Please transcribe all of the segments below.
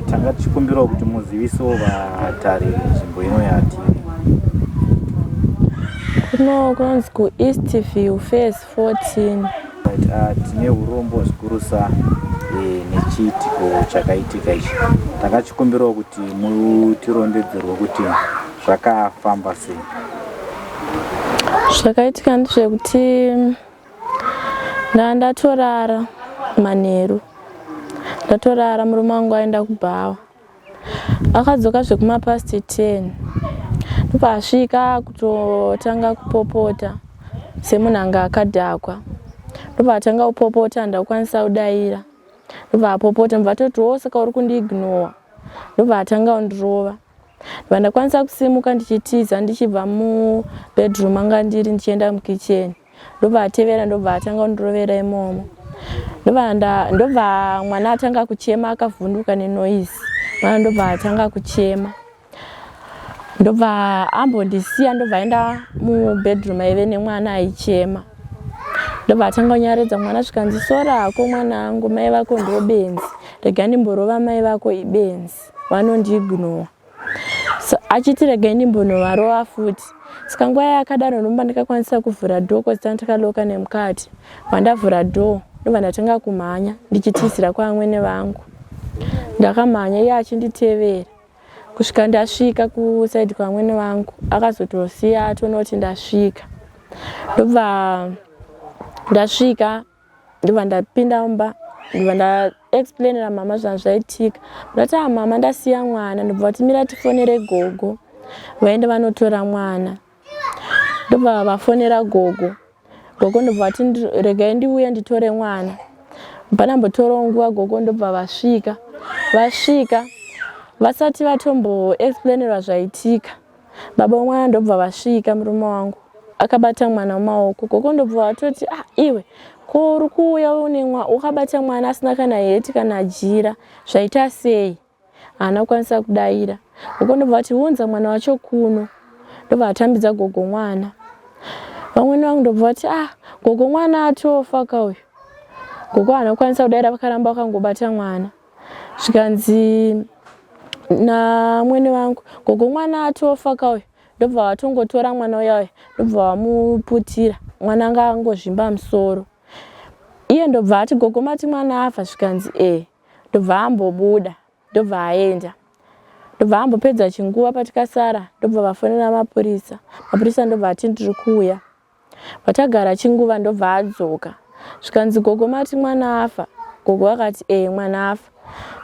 tanga tichikumbirawo kuti muzivisewo vatari nzvimbo ino yatiri. Kunonzi ku Eastview phase 14. Tine urombo zigurusa nechitiko chakaitika ichi. Tanga tichikumbirawo kuti mutirondedzerwe kuti zvakafamba sei. Zvakaitika ndezvekuti ndatorara manheru. Ndatorara murume wangu aenda kubhawa. Akadzoka zvekuma past 10. Ndobva asvika kutotanga kupopota semunhu anga akadhakwa. Ndobva atanga kupopota ndakwanisa kudaira. Ndobva apopota ndobva atoti saka uri kundiignore. Ndobva atanga kundirova. Ndobva ndakwanisa kusimuka ndichitiza ndichibva mubedroom anga ndiri ndichienda mukitchen. Ndobva atevera ndobva atanga kundirovera imomo. Ndobva mwana atanga kuchema akavhunduka nenoise. Mwana ndobva atanga kuchema. Ndobva ambondisiya ndobva aenda mubedroom aive nemwana aichema. Ndobva atanga kunyaredza mwana zvikanzi sorako mwana wangu, mai vako ndobenzi. Rega ndimborova mai vako ibenzi. Vanondiignore. Achiti rega ndimbonovarova futi. Saka nguva yakadaro ndomba ndikakwanisa kuvhura door kwazita ndakaloka nemukati. Vandavhura door ndobva ndatanga kumhanya ndichitizira kwaamwene vangu. Ndakamhanya iye achinditevera. Kusvika ndasvika kusaidi kwamwene vangu akazotosiya atonoti ndasvika. Ndobva ndasvika ndobva ndapinda mumba ndobva ndaexplainera mama zvangu zvaitika. Ndati mama ndasiya mwana. Ndobva timira tifonere gogo vaende vanotora mwana. Ndobva vafonera gogo. Gogo ndobva ati regai ndiuye nditore mwana. Panambotorawo nguva gogo ndobva vasvika. Vasvika vasati vatombo explainerwa zvaitika. Baba vomwana ndobva vasvika murume wangu. Akabata mwana mumaoko. Gogo ndobva vatoti iwe ko uri kuuya ukabata mwana asina kana heti kana jira. Zvaita sei? Haana kukwanisa kudaira. Gogo ndobva vati unza mwana wacho kuno. Ndobva atambidza gogo mwana. Vamwene vangu ndobva vati gogo mwana atofa kauyu. Gogo haana kukwanisa kudaira vakaramba vakangobata mwana. Zvikanzi na mwene wangu gogo mwana atofa kauyu. Ndobva vatongotora mwana uya ndobva vamuputira. Mwana anga angozvimba musoro. Iye ndobva ati gogo mati mwana afa. Zvikanzi ndobva ambobuda. Ndobva aenda. Ndobva ambopedza chinguva patikasara. Ndobva vafonera mapurisa. Mapurisa ndobva ati ndiri kuuya. Vatagara chinguva ndobva adzoka. Zvikanzi gogo mati mwana afa. Gogo akati mwana afa.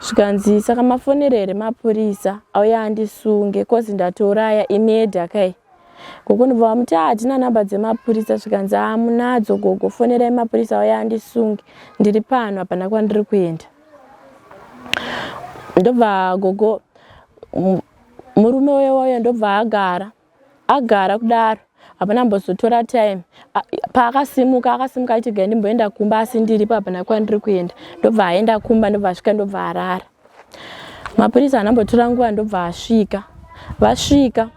Zvikanzi saka mafonera here mapurisa auya andisunge kozi ndatoraya imi edhakai. Gogo ndobva vamuti hatina namba dzemapurisa. Zvikanzi munadzo gogo, fonerai mapurisa auya andisunge. Ndiri pano hapana kwandiri kuenda. Ndobva gogo murume wewe ndobva agara kudaro. Hapana mbozotora time. Paakasimuka achiti gai ndimboenda kumba asi ndiripo hapana kwandiri kuenda. Ndobva aenda kumba ndobva asvika ndobva arara. Mapurisa anambotora nguva ndobva asvika. Vasvika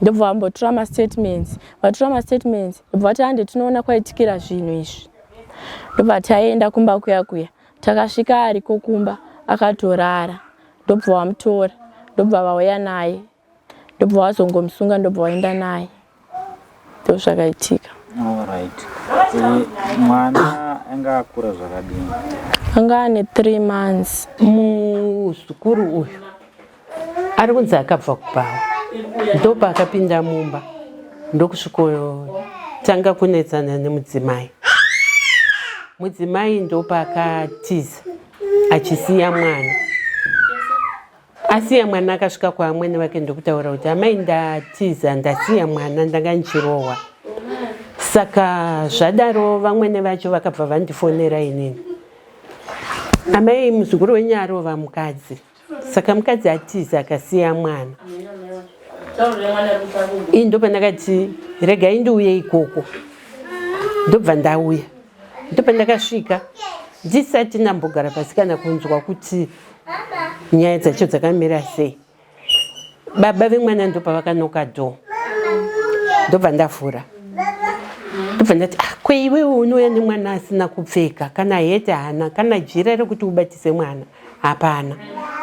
ndobva vambotora mastatements. Vatora mastatements ndobva vati hande tinoona kwaitikira zvinhu izvi. Ndobva taenda kumba kuya. Takasvika ariko kumba akatorara. Ndobva vamutora. Ndobva vauya naye. Ndobva vazongomusunga ndobva vaenda naye. Ndo zvakaitika. Alright. Mwana anga akura zvakadini? Anga ane 3 months. Muzukuru uyu ari kunzi akabva kubhawa. Ndopa akapinda mumba. Ndokusvikotanga kunetsana nemudzimai. Mudzimai ndopa akatiza achisiya mwana. Asiya mwana akasvika kwaamwene vake ndokutaura kuti amai ndatiza ndasiya mwana ndanga ndichirohwa. Saka zvadaro vamwene vacho vakabva vandifonera inini. Amai muzukuru wenyu arova mukadzi. Saka mukadzi atiza akasiya mwana. Ini ndopa ndakati regai ndiuye ikoko. Ndobva ndauya. Ndopa ndakasvika ndisati ndambogara pasi kana kunzwa kuti nyaya dzacho dzakamira sei. Baba vemwana ndopa vakanoka dhoo. Ndobva ndavhura. Ndobva ndati kweiwe unouya nemwana asina kupfeka kana heti hana kana jira rekuti ubatise mwana hapana.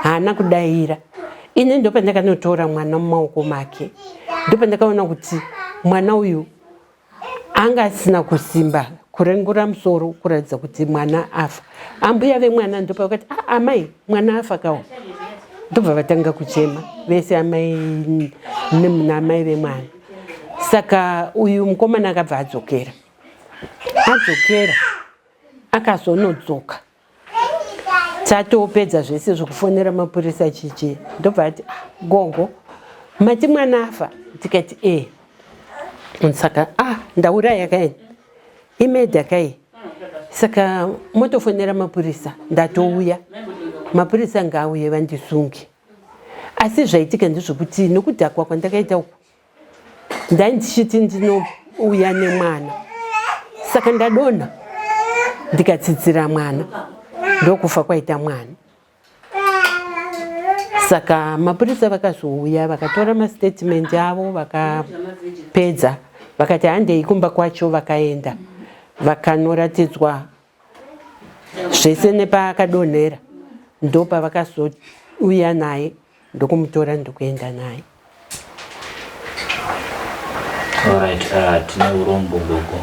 haana kudaira. Ini ndopandakanotora mwana mumaoko make, ndopandakaona kuti mwana uyu anga asina kusimba kurengura musoro kuratidza kuti mwana afa. Ambuya vemwana ndopakati amai mwana afa kawo. Ndobva vatanga kuchema vese amai namai vemwana. Saka uyu mukomana akabva adzokera akazonodzoka. Tatopedza zvese zvokufonera mapurisa chichi. Ndobva ati gogo mati mwana afa. Tikati saka ndauraya kaini imedha kai. Saka motofonera mapurisa ndatouya. Mapurisa ngaauye vandisunge. Asi zvaitika ndezvokuti nokudhakwa kwandakaita uku ndandichiti ndinouya nemwana. Saka ndadonha ndikatsidzira mwana ndokufa kwaita mwana. Saka mapurisa vakazouya vakatora mastatement avo vakapedza vakati handei kumba kwacho. Vakaenda vakanoratidzwa zvese nepaakadonhera. Ndopa vakazouya naye ndokumutora ndokuenda naye. Alright, tine urombo gogo.